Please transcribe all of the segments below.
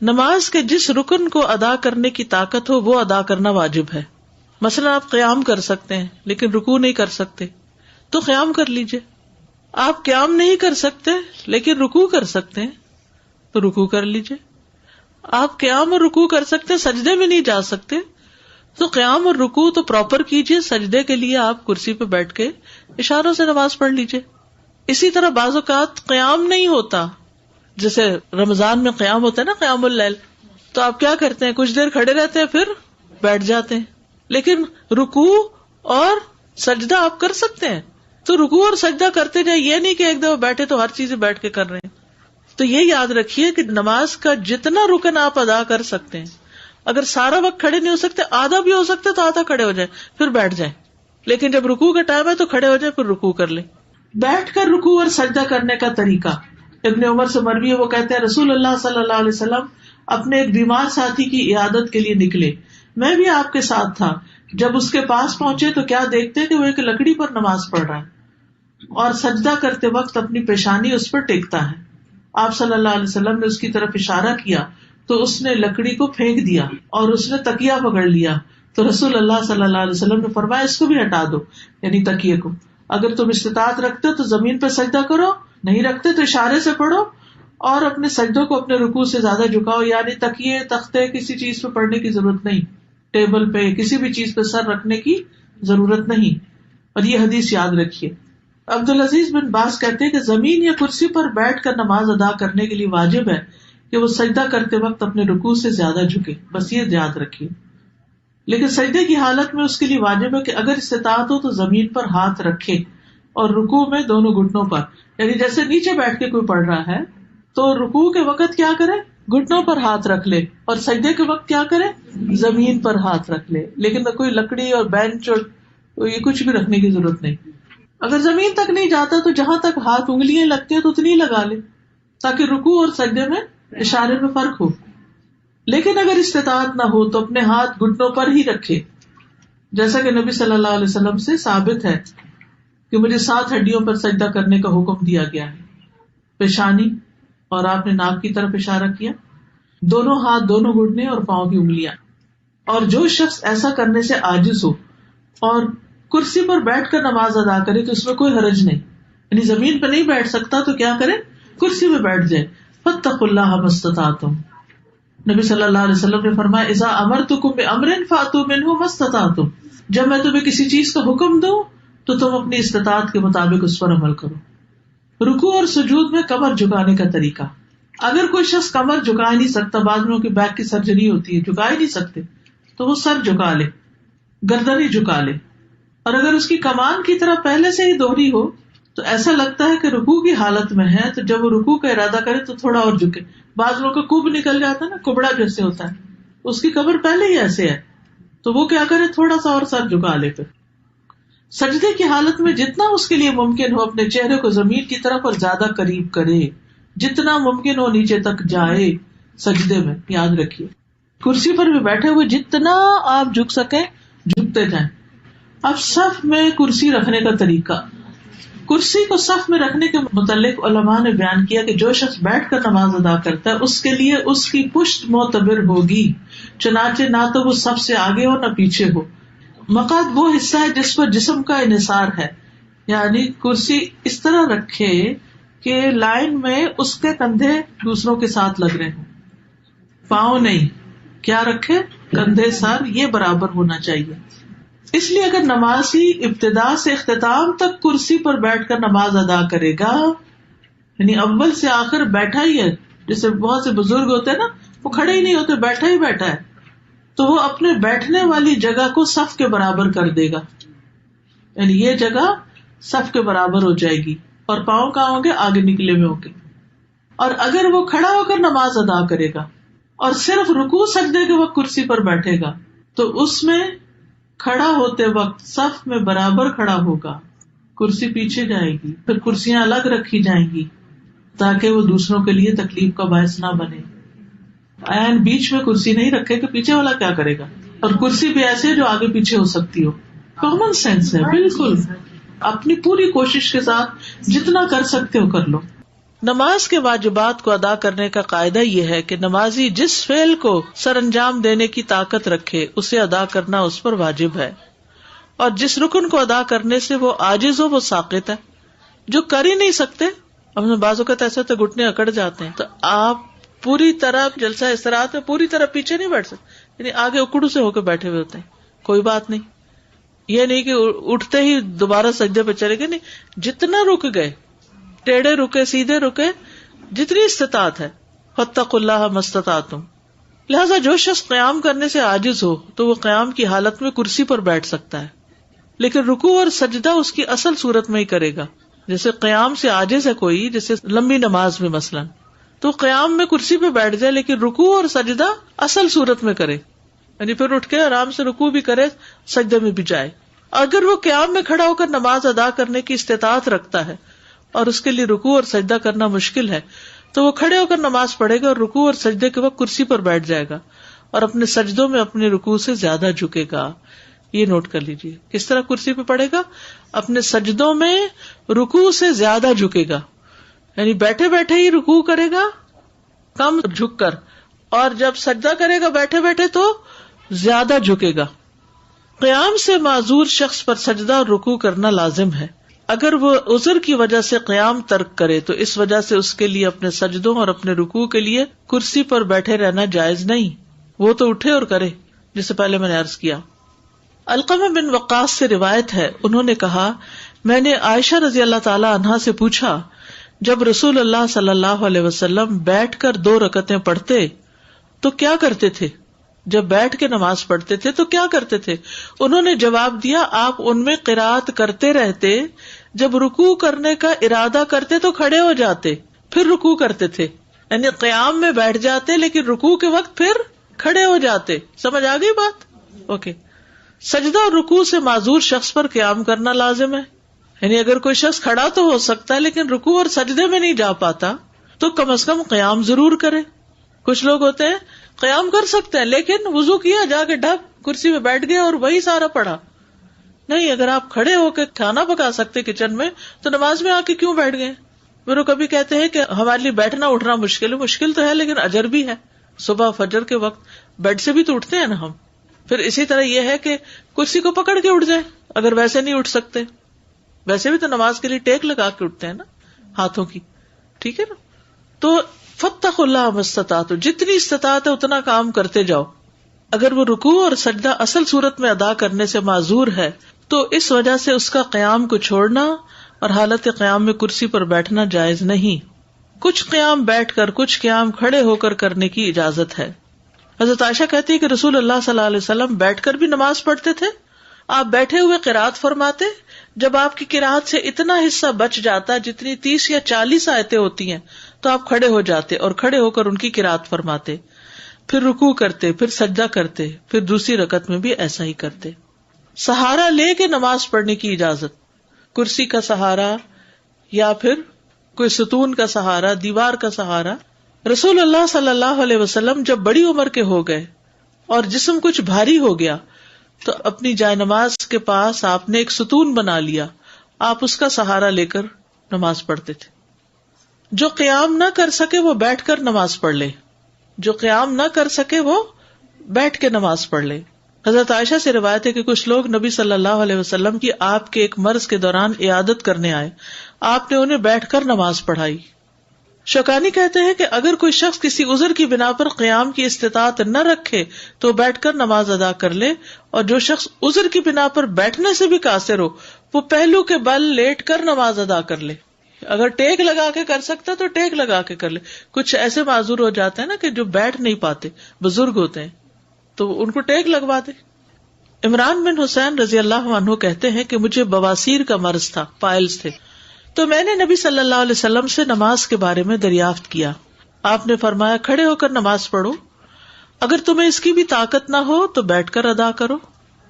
نماز کے جس رکن کو ادا کرنے کی طاقت ہو وہ ادا کرنا واجب ہے. مثلا آپ قیام کر سکتے ہیں لیکن رکوع نہیں کر سکتے تو قیام کر لیجئے. آپ قیام نہیں کر سکتے لیکن رکوع کر سکتے ہیں تو رکوع کر لیجئے. آپ قیام اور رکوع کر سکتے ہیں, سجدے میں نہیں جا سکتے تو قیام اور رکوع تو پراپر کیجئے. سجدے کے لیے آپ کرسی پہ بیٹھ کے اشاروں سے نماز پڑھ لیجئے. اسی طرح بعض اوقات قیام نہیں ہوتا, جیسے رمضان میں قیام ہوتا ہے نا, قیام اللیل, تو آپ کیا کرتے ہیں, کچھ دیر کھڑے رہتے ہیں پھر بیٹھ جاتے ہیں. لیکن رکوع اور سجدہ آپ کر سکتے ہیں تو رکوع اور سجدہ کرتے جائیں, یہ نہیں کہ ایک دفعہ بیٹھے تو ہر چیز بیٹھ کے کر رہے ہیں. تو یہ یاد رکھیے کہ نماز کا جتنا رکن آپ ادا کر سکتے ہیں, اگر سارا وقت کھڑے نہیں ہو سکتے, آدھا بھی ہو سکتے تو آدھا کھڑے ہو جائیں پھر بیٹھ جائیں. لیکن جب رکوع کا ٹائم ہے تو کھڑے ہو جائیں پھر رکوع کر لیں. بیٹھ کر رکوع اور سجدہ کرنے کا طریقہ ابن عمر سے مروی ہے, وہ کہتے ہیں رسول اللہ صلی اللہ علیہ وسلم اپنے ایک بیمار ساتھی کی عیادت کے لیے نکلے, میں بھی آپ کے ساتھ تھا. جب اس کے پاس پہنچے تو کیا دیکھتے کہ وہ ایک لکڑی پر نماز پڑھ رہا ہے اور سجدہ کرتے وقت اپنی پیشانی اس پر ٹیکتا ہے. آپ صلی اللہ علیہ وسلم نے اس کی طرف اشارہ کیا تو اس نے لکڑی کو پھینک دیا اور اس نے تکیہ پکڑ لیا. تو رسول اللہ صلی اللہ علیہ وسلم نے فرمایا اس کو بھی ہٹا دو, یعنی تکیے کو. اگر تم استطاعت رکھتے ہو تو زمین پہ سجدہ کرو, نہیں رکھتے تو اشارے سے پڑھو اور اپنے سجدوں کو اپنے رکوع سے زیادہ جھکاؤ. یعنی تکیے, تختے, کسی چیز پہ پڑھنے کی ضرورت نہیں, ٹیبل پہ کسی بھی چیز پہ سر رکھنے کی ضرورت نہیں. اور یہ حدیث یاد رکھیے. عبدالعزیز بن باز کہتے ہیں کہ زمین یا کرسی پر بیٹھ کر نماز ادا کرنے کے لیے واجب ہے کہ وہ سجدہ کرتے وقت اپنے رکوع سے زیادہ جھکے, بس یہ یاد رکھیے. لیکن سجدے کی حالت میں اس کے لیے واجب ہے کہ اگر استطاعت ہو تو زمین پر ہاتھ رکھے اور رکوع میں دونوں گھٹنوں پر, یعنی جیسے نیچے بیٹھ کے کوئی پڑھ رہا ہے تو رکوع کے وقت کیا کرے, گھٹنوں پر ہاتھ رکھ لے, اور سجدے کے وقت کیا کرے, زمین پر ہاتھ رکھ لے. لیکن کوئی لکڑی اور بینچ اور یہ کچھ بھی رکھنے کی ضرورت نہیں. اگر زمین تک نہیں جاتا تو جہاں تک ہاتھ انگلیاں لگتی ہیں تو اتنی لگا لے تاکہ رکوع اور سجدے میں اشارے میں فرق ہو. لیکن اگر استطاعت نہ ہو تو اپنے ہاتھ گھٹنوں پر ہی رکھے, جیسا کہ نبی صلی اللہ علیہ وسلم سے ثابت ہے کہ مجھے 7 ہڈیوں پر سجدہ کرنے کا حکم دیا گیا ہے. پیشانی, اور آپ نے ناک کی طرف اشارہ کیا, دونوں ہاتھ, دونوں گھٹنے اور پاؤں کی انگلیاں. اور جو شخص ایسا کرنے سے عاجز ہو اور کرسی پر بیٹھ کر نماز ادا کرے تو اس میں کوئی حرج نہیں. یعنی زمین پہ نہیں بیٹھ سکتا تو کیا کرے, کرسی پہ بیٹھ جائے. فاتقوا اللہ ما استطعتم, نبی صلی اللہ علیہ وسلم نے فرمایا اذا امرتکم بامر فاتوا منہ ما استطعتم, جب میں تمہیں کسی چیز کا حکم دوں تو تم اپنی استطاعت کے مطابق اس پر عمل کرو. رکوع اور سجود میں کمر جھکانے کا طریقہ. اگر کوئی شخص کمر جھکا نہیں سکتا, بعض لوگوں کی بیک کی سرجری ہوتی ہے, جھکا ہی نہیں سکتے, تو وہ سر جھکا لے, گردن ہی جھکا لے. اور اگر اس کی کمان کی طرح پہلے سے ہی دوہری ہو تو ایسا لگتا ہے کہ رکوع کی حالت میں ہے, تو جب وہ رکوع کا ارادہ کرے تو تھوڑا اور جھکے. بعض لوگوں کا کب نکل جاتا ہے نا, کبڑا جیسے ہوتا ہے, اس کی کمر پہلے ہی ایسے ہے, تو وہ کیا کرے, تھوڑا سا اور سر جھکا لے. پھر سجدے کی حالت میں جتنا اس کے لیے ممکن ہو اپنے چہرے کو زمین کی طرف اور زیادہ قریب کرے, جتنا ممکن ہو نیچے تک جائے سجدے میں. یاد رکھیے کرسی پر بھی بیٹھے ہوئے جتنا آپ جھک سکیں جھکتے جائیں. اب صف میں کرسی رکھنے کا طریقہ. کرسی کو صف میں رکھنے کے متعلق علماء نے بیان کیا کہ جو شخص بیٹھ کر نماز ادا کرتا ہے اس کے لیے اس کی پشت معتبر ہوگی, چنانچہ نہ تو وہ صف سے آگے ہو نہ پیچھے ہو. مقعد وہ حصہ ہے جس پر جسم کا انحصار ہے, یعنی کرسی اس طرح رکھے کہ لائن میں اس کے کندھے دوسروں کے ساتھ لگ رہے ہوں, پاؤں نہیں, کیا رکھے, کندھے سر یہ برابر ہونا چاہیے. اس لیے اگر نمازی ابتدا سے اختتام تک کرسی پر بیٹھ کر نماز ادا کرے گا, یعنی اول سے آخر بیٹھا ہی ہے, جیسے بہت سے بزرگ ہوتے ہیں نا, وہ کھڑے ہی نہیں ہوتے, بیٹھا ہی بیٹھا ہے, تو وہ اپنے بیٹھنے والی جگہ کو صف کے برابر کر دے گا, یعنی یہ جگہ صف کے برابر ہو جائے گی, اور پاؤں کہاں ہوں گے, آگے نکلے ہوئے ہوں گے. اور اگر وہ کھڑا ہو کر نماز ادا کرے گا اور صرف رکوع سجدے کے وقت کرسی پر بیٹھے گا تو اس میں کھڑا ہوتے وقت صف میں برابر کھڑا ہوگا, کرسی پیچھے جائے گی, پھر کرسیاں الگ رکھی جائیں گی تاکہ وہ دوسروں کے لیے تکلیف کا باعث نہ بنے. عین بیچ میں کرسی نہیں رکھے کہ پیچھے والا کیا کرے گا, اور کرسی بھی ایسے جو آگے پیچھے ہو سکتی ہو. کامن سینس ہے بالکل. اپنی پوری کوشش کے ساتھ جتنا کر سکتے ہو کر لو. نماز کے واجبات کو ادا کرنے کا قاعدہ یہ ہے کہ نمازی جس فعل کو سر انجام دینے کی طاقت رکھے اسے ادا کرنا اس پر واجب ہے، اور جس رکن کو ادا کرنے سے وہ عاجز ہو وہ ساقط ہے۔ جو کر ہی نہیں سکتے، ہم بعض اوقات ایسے تو گھٹنے اکڑ جاتے ہیں، تو آپ پوری طرح جلسہ استراحت میں پوری طرح پیچھے نہیں بیٹھ سکتے، یعنی آگے اکڑو سے ہو کے بیٹھے ہوئے ہوتے ہیں، کوئی بات نہیں، یہ نہیں کہ اٹھتے ہی دوبارہ سجدے پہ چلے گئے، نہیں، جتنا رک گئے، ٹیڑھے رکے، سیدھے رکے، جتنی استطاعت ہے، فاتقوا اللہ ما استطعتم۔ لہذا جو شخص قیام کرنے سے عاجز ہو تو وہ قیام کی حالت میں کرسی پر بیٹھ سکتا ہے، لیکن رکوع اور سجدہ اس کی اصل صورت میں ہی کرے گا۔ جیسے قیام سے عاجز ہے کوئی، جیسے لمبی نماز میں مثلاً، تو قیام میں کرسی پہ بیٹھ جائے، لیکن رکوع اور سجدہ اصل صورت میں کرے، یعنی پھر اٹھ کے آرام سے رکوع بھی کرے، سجدے میں بھی جائے۔ اگر وہ قیام میں کھڑا ہو کر نماز ادا کرنے کی استطاعت رکھتا ہے اور اس کے لیے رکوع اور سجدہ کرنا مشکل ہے تو وہ کھڑے ہو کر نماز پڑھے گا اور رکوع اور سجدے کے وقت کرسی پر بیٹھ جائے گا اور اپنے سجدوں میں اپنے رکوع سے زیادہ جھکے گا۔ یہ نوٹ کر لیجیے، کس طرح کرسی پہ پڑھے گا؟ اپنے سجدوں میں رکوع سے زیادہ جھکے گا، یعنی بیٹھے بیٹھے ہی رکوع کرے گا کم جھک کر، اور جب سجدہ کرے گا بیٹھے بیٹھے تو زیادہ جھکے گا۔ قیام سے معذور شخص پر سجدہ اور رکوع کرنا لازم ہے۔ اگر وہ عذر کی وجہ سے قیام ترک کرے تو اس وجہ سے اس کے لیے اپنے سجدوں اور اپنے رکوع کے لیے کرسی پر بیٹھے رہنا جائز نہیں، وہ تو اٹھے اور کرے، جسے پہلے میں نے عرض کیا۔ علقمہ بن وقاص سے روایت ہے، انہوں نے کہا، میں نے عائشہ رضی اللہ تعالی عنہا سے پوچھا، جب رسول اللہ صلی اللہ علیہ وسلم بیٹھ کر 2 رکعتیں پڑھتے تو کیا کرتے تھے؟ جب بیٹھ کے نماز پڑھتے تھے تو کیا کرتے تھے؟ انہوں نے جواب دیا، آپ ان میں قرات کرتے رہتے، جب رکوع کرنے کا ارادہ کرتے تو کھڑے ہو جاتے، پھر رکوع کرتے تھے، یعنی قیام میں بیٹھ جاتے لیکن رکوع کے وقت پھر کھڑے ہو جاتے۔ سمجھ آ گئی بات؟ اوکے۔ سجدہ اور رکوع سے معذور شخص پر قیام کرنا لازم ہے، یعنی اگر کوئی شخص کھڑا تو ہو سکتا ہے لیکن رکوع اور سجدے میں نہیں جا پاتا تو کم از کم قیام ضرور کرے۔ کچھ لوگ ہوتے ہیں قیام کر سکتے ہیں لیکن وضو کیا، جا کے ڈھک کرسی پہ بیٹھ گئے اور وہی سارا پڑھا۔ نہیں، اگر آپ کھڑے ہو کے کھانا پکا سکتے کچن میں تو نماز میں آ کے کیوں بیٹھ گئے؟ پھر وہ کبھی کہتے ہیں کہ ہمارے لیے بیٹھنا اٹھنا مشکل ہے، مشکل تو ہے لیکن اجر بھی ہے۔ صبح فجر کے وقت بیڈ سے بھی تو اٹھتے ہیں نا ہم۔ پھر اسی طرح یہ ہے کہ کرسی کو پکڑ کے اٹھ جائیں اگر ویسے نہیں اٹھ سکتے، ویسے بھی تو نماز کے لیے ٹیک لگا کے اٹھتے ہیں نا ہاتھوں کی، ٹھیک ہے نا؟ تو فاتقوا اللہ ما استطعتم، جتنی استطاعت ہے اتنا کام کرتے جاؤ۔ اگر وہ رکوع اور سجدہ اصل صورت میں ادا کرنے سے معذور ہے تو اس وجہ سے اس کا قیام کو چھوڑنا اور حالت قیام میں کرسی پر بیٹھنا جائز نہیں۔ کچھ قیام بیٹھ کر، کچھ قیام کھڑے ہو کر کرنے کی اجازت ہے۔ حضرت عائشہ کہتی ہے کہ رسول اللہ صلی اللہ علیہ وسلم بیٹھ کر بھی نماز پڑھتے تھے، آپ بیٹھے ہوئے قرات فرماتے، جب آپ کی قرات سے اتنا حصہ بچ جاتا جتنی 30 یا 40 آیتیں ہوتی ہیں تو آپ کھڑے ہو جاتے اور کھڑے ہو کر ان کی قرات فرماتے، پھر رکوع کرتے، پھر سجدہ کرتے، پھر دوسری رکعت میں بھی ایسا ہی کرتے۔ سہارا لے کے نماز پڑھنے کی اجازت، کرسی کا سہارا یا پھر کوئی ستون کا سہارا، دیوار کا سہارا۔ رسول اللہ صلی اللہ علیہ وسلم جب بڑی عمر کے ہو گئے اور جسم کچھ بھاری ہو گیا تو اپنی جائے نماز کے پاس آپ نے ایک ستون بنا لیا، آپ اس کا سہارا لے کر نماز پڑھتے تھے۔ جو قیام نہ کر سکے وہ بیٹھ کر نماز پڑھ لے، جو قیام نہ کر سکے وہ بیٹھ کے نماز پڑھ لے۔ حضرت عائشہ سے روایت ہے کہ کچھ لوگ نبی صلی اللہ علیہ وسلم کی آپ کے ایک مرض کے دوران عیادت کرنے آئے، آپ نے انہیں بیٹھ کر نماز پڑھائی۔ شوکانی کہتے ہیں کہ اگر کوئی شخص کسی عذر کی بنا پر قیام کی استطاعت نہ رکھے تو بیٹھ کر نماز ادا کر لے، اور جو شخص عذر کی بنا پر بیٹھنے سے بھی قاصر ہو وہ پہلو کے بل لیٹ کر نماز ادا کر لے۔ اگر ٹیک لگا کے کر سکتا تو ٹیک لگا کے کر لے۔ کچھ ایسے معذور ہو جاتے ہیں نا کہ جو بیٹھ نہیں پاتے، بزرگ ہوتے ہیں، تو ان کو ٹیک لگوا دے۔ عمران بن حسین رضی اللہ عنہ کہتے ہیں کہ مجھے بواسیر کا مرض تھا، پائلز تھے، تو میں نے نبی صلی اللہ علیہ وسلم سے نماز کے بارے میں دریافت کیا۔ آپ نے فرمایا، کھڑے ہو کر نماز پڑھو، اگر تمہیں اس کی بھی طاقت نہ ہو تو بیٹھ کر ادا کرو،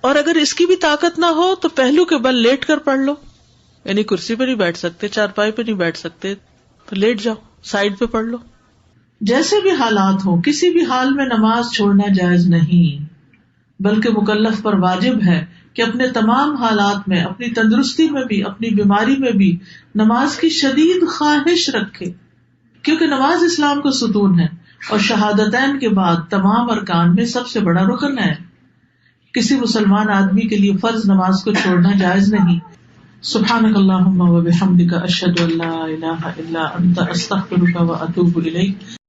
اور اگر اس کی بھی طاقت نہ ہو تو پہلو کے بل لیٹ کر پڑھ لو، یعنی کرسی پہ نہیں بیٹھ سکتے، چارپائی پہ نہیں بیٹھ سکتے تو لیٹ جاؤ، سائڈ پہ پڑھ لو۔ جیسے بھی حالات ہوں کسی بھی حال میں نماز چھوڑنا جائز نہیں، بلکہ مکلف پر واجب ہے کہ اپنے تمام حالات میں، اپنی تندرستی میں بھی، اپنی بیماری میں بھی نماز کی شدید خواہش رکھے۔ کیونکہ نماز اسلام کا ستون ہے اور شہادتین کے بعد تمام ارکان میں سب سے بڑا رکن ہے. کسی مسلمان آدمی کے لیے فرض نماز کو چھوڑنا جائز نہیں. سبحانک اللہم و بحمدک اشہد ان لا الہ الا انت استغفرک و اتوب الیک.